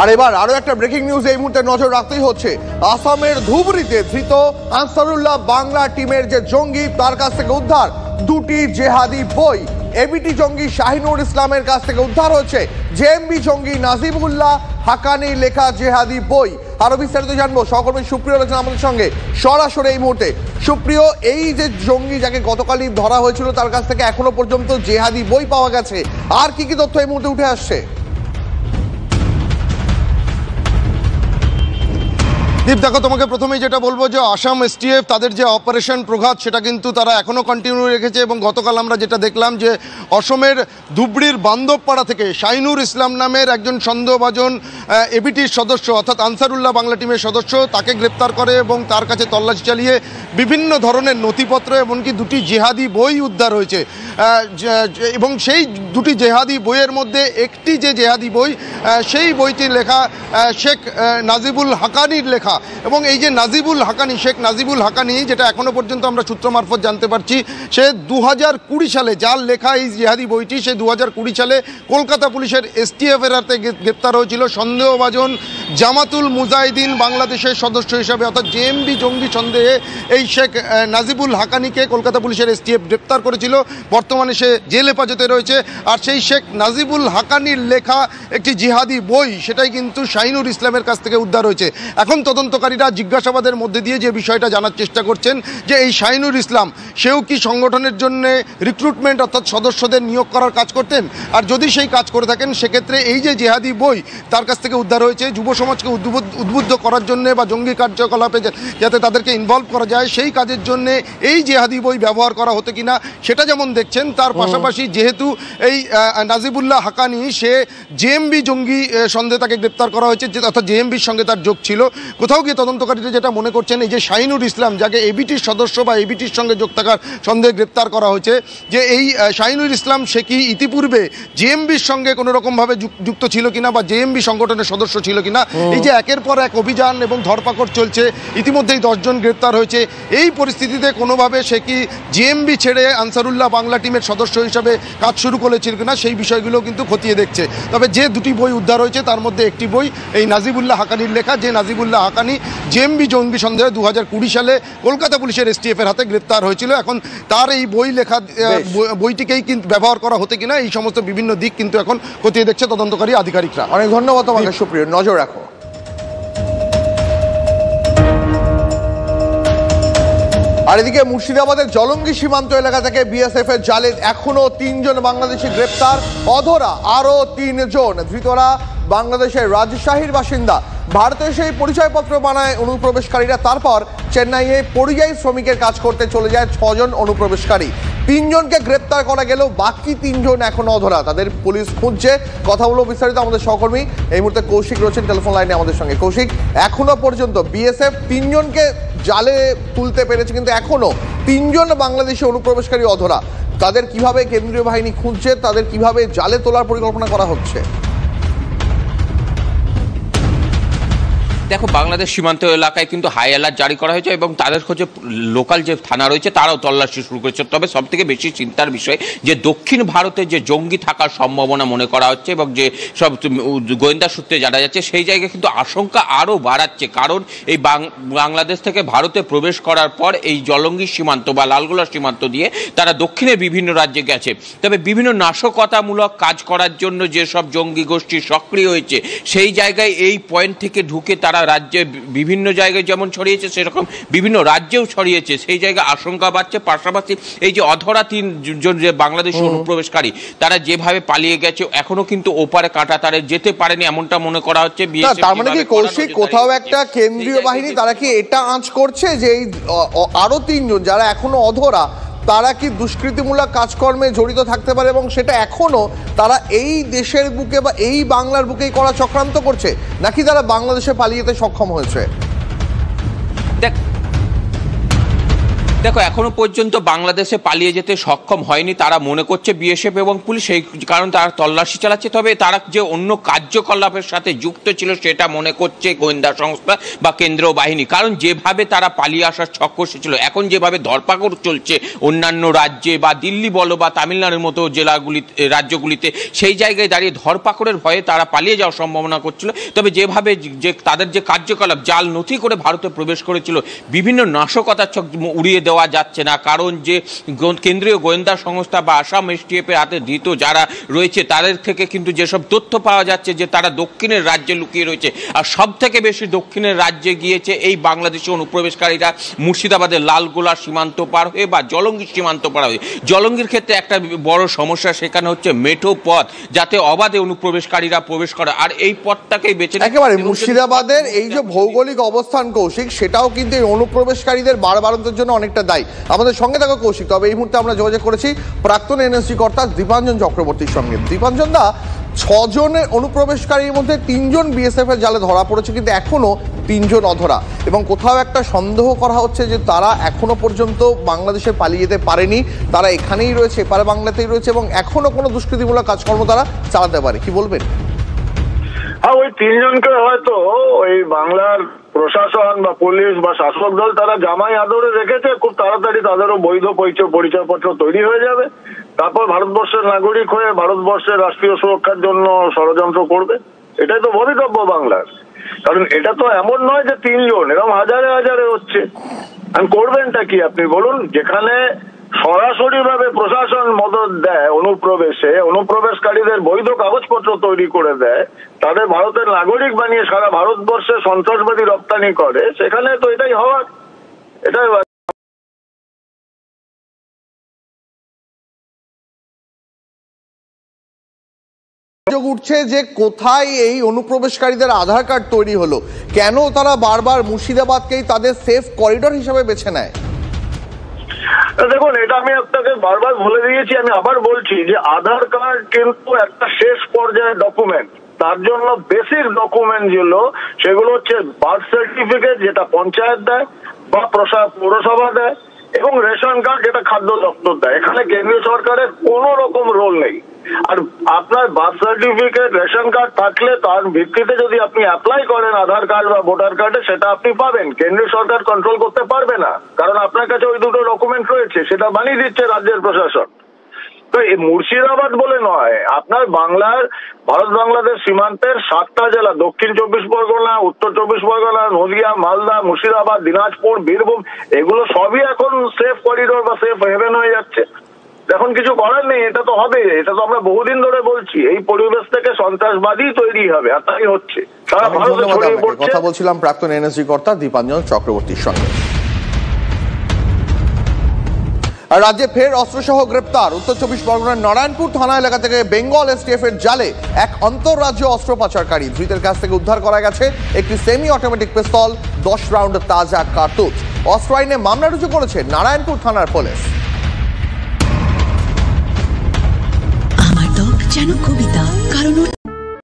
আর এবার আরো একটা ব্রেকিং নিউজ এই মুহূর্তে নজর রাখতেই হচ্ছে। আসামের ধুবড়িতে ধৃত আনসারুল্লাহ বাংলা টিমের যে জঙ্গি, তার কাছ থেকে উদ্ধার দুটি জেহাদি বই। এবিটি জঙ্গি শাহিনুর ইসলামের কাছ থেকে উদ্ধার হচ্ছে জেএমবি জঙ্গি নাজিবুল্লাহ হাকানি লেখা জেহাদি বই। আরো বিস্তারিত জানবো, সহকর্মী সুপ্রিয় রয়েছেন আমাদের সঙ্গে সরাসরি এই মুহূর্তে। সুপ্রিয়, এই যে জঙ্গি যাকে গতকালই ধরা হয়েছিল, তার কাছ থেকে এখনো পর্যন্ত জেহাদি বই পাওয়া গেছে, আর কি কি তথ্য এই মুহূর্তে উঠে আসছে? দীপ, দেখো, তোমাকে প্রথমেই যেটা বলবো যে আসাম এসটিএফ তাদের যে অপারেশন প্রঘাত সেটা কিন্তু তারা এখনও কন্টিনিউ রেখেছে। এবং গতকাল আমরা যেটা দেখলাম যে অসমের ধুবড়ির বান্দবপাড়া থেকে শাহিনুর ইসলাম নামের একজন সন্দেহভাজন এবিটির সদস্য অর্থাৎ আনসারুল্লাহ বাংলা টিমের সদস্য, তাকে গ্রেপ্তার করে এবং তার কাছে তল্লাশি চালিয়ে বিভিন্ন ধরনের নথিপত্র এমনকি দুটি জেহাদি বই উদ্ধার হয়েছে। এবং সেই দুটি জেহাদি বইয়ের মধ্যে একটি যে জেহাদি বই, সেই বইটি লেখা শেখ নাজিবুল হাকানির লেখা। এবং এই যে নাজিবুল হাকানি, শেখ নাজিবুল হাকানি, যেটা এখনো পর্যন্ত আমরা সূত্র মারফত জানতে পারছি, সে 2020 সালে যার লেখা এই জেহাদি বইটি, সে 2020 সালে কলকাতা পুলিশের এসটিএফের হাতে গ্রেপ্তার হয়েছিল সন্দেহভাজন জামাতুল মুজাহিদিন বাংলাদেশের সদস্য হিসাবে, অর্থাৎ জেএমবি জঙ্গি সন্দেহে এই শেখ নাজিবুল হাকানিকে কলকাতা পুলিশের এসটিএফ গ্রেপ্তার করেছিল। বর্তমানে সে জেল হেফাজতে রয়েছে। আর সেই শেখ নাজিবুল হাকানির লেখা একটি জিহাদি বই, সেটাই কিন্তু শাহিনুর ইসলামের কাছ থেকে উদ্ধার হয়েছে। এখন তদন্তকারীরা জিজ্ঞাসাবাদের মধ্যে দিয়ে যে বিষয়টা জানার চেষ্টা করছেন যে এই শাহিনুর ইসলাম সেও কি সংগঠনের জন্য রিক্রুটমেন্ট অর্থাৎ সদস্যদের নিয়োগ করার কাজ করতেন, আর যদি সেই কাজ করে থাকেন সেক্ষেত্রে এই যে জেহাদি বই তার কাছ থেকে উদ্ধার হয়েছে যুব সমাজকে উদ্বুদ্ধ করার জন্য বা জঙ্গি কার্যকলাপে যাতে তাদেরকে ইনভলভ করা যায় সেই কাজের জন্য এই জেহাদি বই ব্যবহার করা হতো কিনা সেটা যেমন দেখছেন। তার পাশাপাশি যেহেতু এই নাজিবুল্লাহ হাকানি সে জেএমবি জঙ্গি সন্দেহে তাকে গ্রেপ্তার করা হয়েছে, অর্থাৎ জেএমবির সঙ্গে তার যোগ ছিল। কোথাও গিয়ে তদন্তকারীরা যেটা মনে করছেন এই যে শাহিনুর ইসলাম, যাকে এবিটির সদস্য বা এবিটির সঙ্গে যোগ থাকার সন্দেহে গ্রেপ্তার করা হয়েছে, যে এই শাহিনুর ইসলাম সে কি ইতিপূর্বে জেএমবির সঙ্গে কোনো রকমভাবে যুক্ত ছিল কিনা বা জেএমবি সংগঠনের সদস্য ছিল কিনা। এই যে একের পর এক অভিযান এবং ধরপাকড় চলছে, ইতিমধ্যেই 10 জন গ্রেপ্তার হয়েছে, এই পরিস্থিতিতে কোনোভাবে সে কি জেএমবি ছেড়ে আনসারুল্লাহ বাংলা টিমের সদস্য হিসাবে কাজ শুরু করেছিল কিনা সেই বিষয়গুলো কিন্তু খতিয়ে দেখছে। তবে যে দুটি বই উদ্ধার হয়েছে তার মধ্যে একটি বই এই নাজিবুল্লাহ হাকানির লেখা, যে নাজিবুল্লাহ হাকানি জেএমবি জঙ্গি সন্দেহে 2020 সালে কলকাতা পুলিশের এসটিএফের হাতে গ্রেপ্তার হয়েছিল। এখন তার এই বই লেখা বইটিকেই কিন্তু ব্যবহার করা হতে কিনা এই সমস্ত বিভিন্ন দিক কিন্তু এখন খতিয়ে দেখছে তদন্তকারী আধিকারিকরা। অনেক ধন্যবাদ তোমাকে সুপ্রিয়, নজর রাখো। আর এদিকে মুর্শিদাবাদের জলঙ্গি সীমান্ত এলাকা থেকে বিএসএফ এর জালে এখনো 3 জন বাংলাদেশি গ্রেপ্তার, অধরা আরো 3 জন। ধৃতরা বাংলাদেশের রাজশাহীর বাসিন্দা। ভারতের সেই পরিচয়পত্র বানায় অনুপ্রবেশকারীরা, তারপর চেন্নাইয়ে পরিযায়ী শ্রমিকের কাজ করতে চলে যায় 6 জন অনুপ্রবেশকারী। 3 জনকে গ্রেপ্তার করা গেলেও বাকি 3 জন এখনো অধরা, তাদের পুলিশ খুঁজছে। কথা বলবো বিস্তারিত আমাদের সহকর্মী এই মুহূর্তে কৌশিক রয়েছেন টেলিফোন লাইনে আমাদের সঙ্গে। কৌশিক, এখনো পর্যন্ত বিএসএফ 3 জনকে জালে তুলতে পেরেছে, কিন্তু এখনো 3 জন বাংলাদেশি অনুপ্রবেশকারী অধরা। তাদের কিভাবে কেন্দ্রীয় বাহিনী খুঁজছে, তাদের কিভাবে জালে তোলার পরিকল্পনা করা হচ্ছে? দেখো, বাংলাদেশ সীমান্ত এলাকায় কিন্তু হাই অ্যালার্ট জারি করা হয়েছে এবং তাদের খোঁজে লোকাল যে থানা রয়েছে তারাও তল্লাশি শুরু করেছে। তবে সব থেকে বেশি চিন্তার বিষয় যে দক্ষিণ ভারতে যে জঙ্গি থাকার সম্ভাবনা মনে করা হচ্ছে এবং যে সব গোয়েন্দা সূত্রে জানা যাচ্ছে সেই জায়গায় কিন্তু আশঙ্কা আরও বাড়াচ্ছে। কারণ এই বাংলাদেশ থেকে ভারতে প্রবেশ করার পর এই জলঙ্গি সীমান্ত বা লালগোলা সীমান্ত দিয়ে তারা দক্ষিণের বিভিন্ন রাজ্যে গেছে। তবে বিভিন্ন নাশকতামূলক কাজ করার জন্য যেসব জঙ্গি গোষ্ঠী সক্রিয় হয়েছে সেই জায়গায় এই পয়েন্ট থেকে ঢুকে তারা রাজ্যে বিভিন্ন জায়গায় যেমন ছড়িয়েছে সেরকম বিভিন্ন রাজ্যেও ছড়িয়েছে, সেই জায়গায় আশঙ্কা বাড়ছে। পাশাপাশি এই যে অধরা 3 জন যে বাংলাদেশি অনুপ্রবেশকারী তারা যেভাবে পালিয়ে গেছে এখনো কিন্তু ওপারে কাঁটা তারে যেতে পারেনি এমনটা মনে করা হচ্ছে। তার মানে কি কৌশিক, কোথাও একটা কেন্দ্রীয় বাহিনী তারা কি এটা আঁচ করছে যে এই আরো 3 জন যারা এখনো অধরা তারা কি দুষ্কৃতিমূলক কাজকর্মে জড়িত থাকতে পারে এবং সেটা এখনো তারা এই দেশের বুকে বা এই বাংলার বুকেই করা চক্রান্ত করছে, নাকি তারা বাংলাদেশে পালিয়ে যেতে সক্ষম হয়েছে? দেখো, এখনো পর্যন্ত বাংলাদেশে পালিয়ে যেতে সক্ষম হয়নি তারা মনে করছে বিএসএফ এবং পুলিশ, সেই কারণ তারা তল্লাশি চালাচ্ছে। তবে তারা যে অন্য কার্যকলাপের সাথে যুক্ত ছিল সেটা মনে করছে গোয়েন্দা সংস্থা বা কেন্দ্রীয় বাহিনী। কারণ যেভাবে তারা পালিয়ে আসার ছক্কর ছিল, এখন যেভাবে ধরপাকড় চলছে অন্যান্য রাজ্যে বা দিল্লি বলো বা তামিলনাড়ুর মতো রাজ্যগুলিতে, সেই জায়গায় দাঁড়িয়ে ধরপাকড়ের ভয়ে তারা পালিয়ে যাওয়ার সম্ভাবনা করছিল। তবে যেভাবে যে তাদের যে কার্যকলাপ, জাল নথি করে ভারতে প্রবেশ করেছিল, বিভিন্ন নাশকতার ছক উড়িয়ে দেওয়া যাচ্ছে না। কারণ যে কেন্দ্রীয় গোয়েন্দা সংস্থা বা আসাম এসটিএফ এর হাতে ধৃত যারা রয়েছে তাদের থেকে কিন্তু যেসব তথ্য পাওয়া যাচ্ছে যে তারা দক্ষিণের রাজ্যে লুকিয়ে রয়েছে, আর সব থেকে বেশি দক্ষিণের রাজ্যে গিয়েছে এই বাংলাদেশি অনুপ্রবেশকারীরা মুর্শিদাবাদের লালগোলা সীমান্ত পার হয়ে বা জলঙ্গির সীমান্ত পার হয়ে। জলঙ্গির ক্ষেত্রে একটা বড় সমস্যা সেখানে হচ্ছে মেঠো পথ, যাতে অবাধে অনুপ্রবেশকারীরা প্রবেশ করে, আর এই পথটাকেই বেছে একেবারে মুর্শিদাবাদের এই যে ভৌগোলিক অবস্থান কৌশিক, সেটাও কিন্তু এই অনুপ্রবেশকারীদের বাড়বাড়ন্তের জন্য অনেকটা দায়ী। আমাদের সঙ্গে থাকা কৌশিক, তবে এই মুহূর্তে আমরা যোগাযোগ করেছি প্রাক্তন এনএসজি কর্তা দীপাঞ্জন চক্রবর্তীর সঙ্গে। দীপাঞ্জন দা, 6 জনের অনুপ্রবেশকারীর মধ্যে 3 জন বিএসএফ এর জালে ধরা পড়েছে, কিন্তু এখনো 3 জন অধরা, এবং কোথাও একটা সন্দেহ করা হচ্ছে যে তারা এখনো পর্যন্ত বাংলাদেশে পালিয়ে যেতে পারেনি, তারা এখানেই রয়েছে, এপারে বাংলাতেই রয়েছে, এবং এখনো কোনো দুষ্কৃতিমূলক কাজকর্ম তারা চালাতে পারে। কি বলবেন? হ্যাঁ, ওই 3 জনকে হয়তো ওই বাংলার প্রশাসন বা পুলিশ বা শাসক দল তারা জামাই আদরে রেখেছে, খুব তাড়াতাড়ি তাদেরও বৈধ পরিচয়পত্র তৈরি হয়ে যাবে, তারপর ভারতবর্ষের নাগরিক হয়ে ভারতবর্ষের রাষ্ট্রীয় সুরক্ষার জন্য ষড়যন্ত্র করবে। এটাই তো ভবিতব্য বাংলার। কারণ এটা তো এমন নয় যে 3 জন, এরকম হাজারে হাজারে হচ্ছে। আর করবেনটা কি আপনি বলুন? যেখানে সরাসরি ভাবে প্রশাসন মদত দেয় অনুপ্রবেশকারীদের বৈধ কাগজপত্র তৈরি করে দেয়, তাদের ভারতের নাগরিক বানিয়ে সারা ভারতবর্ষে সন্ত্রাসবাদী রপ্তানি করে, সেখানে তো এটাই হওয়ার। এটাই উঠছে যে কোথায় এই অনুপ্রবেশকারীদের আধার কার্ড তৈরি হলো, কেন তারা বারবার মুর্শিদাবাদকেই তাদের সেফ করিডোর হিসেবে বেছে নেয়? দেখুন, এটা আমি আপনাকে বারবার বলে দিয়েছি, আমি আবার বলছি যে আধার কার্ড কিন্তু একটা শেষ পর্যায়ের ডকুমেন্ট। তার জন্য বেসিক ডকুমেন্ট যেগুলো, সেগুলো হচ্ছে বার্থ সার্টিফিকেট, যেটা পঞ্চায়েত দেয় বা পৌরসভা দেয়, এবং রেশন কার্ড, যেটা খাদ্য দপ্তর দেয়। এখানে কেন্দ্রীয় সরকারের কোনো রকম রোল নেই। আর আপনার বার্থ সার্টিফিকেট, রেশন কার্ড থাকলে তার ভিত্তিতে যদি আপনি অ্যাপ্লাই করেন আধার কার্ড বা ভোটার কার্ডে, সেটা আপনি পাবেন। কেন্দ্রীয় সরকার কন্ট্রোল করতে পারবে না, কারণ আপনার কাছে ওই দুটো ডকুমেন্ট রয়েছে, সেটা বানিয়ে দিচ্ছে রাজ্যের প্রশাসন। তো এই মুর্শিদাবাদ বলে নয়, আপনার বাংলার ভারত বাংলাদেশ সীমান্তের 7টা জেলা, দক্ষিণ 24 পরগনা, উত্তর 24 পরগনা, নদিয়া, মালদা, মুর্শিদাবাদ, দিনাজপুর, বীরভূম, এগুলো সবই এখন সেফ করিডোর বা সেফ হেভেন হয়ে যাচ্ছে। এখন কিছু করার নেই, এটা তো হবে। এটা তো আমরা বহুদিন ধরে বলছি, এই পরিবেশ থেকে সন্ত্রাসবাদী তৈরি হবে, আর তাই হচ্ছে। সারা ভারতে ছড়িয়ে পড়ছে। কথা বলছিলাম প্রাক্তন এনএসজি কর্তা দীপাঞ্জন চক্রবর্তীর সঙ্গে। রাজ্যে ফের অস্ত্রসহ গ্রেপ্তার। উত্তর 24 পরগনার নারায়ণপুর থানা এলাকা থেকে বেঙ্গল এসটিএফ এর জালে এক আন্তঃরাজ্য অস্ত্র পাচারকারী। ধৃতের কাছ থেকে উদ্ধার করা গেছে একটি সেমি অটোমেটিক পিস্তল, 10 রাউন্ড তাজা কার্তুজ। অস্ত্র আইনে মামলা রুজু করেছে নারায়ণপুর থানার পুলিশ। আমার ত্বক যেন কবিতা,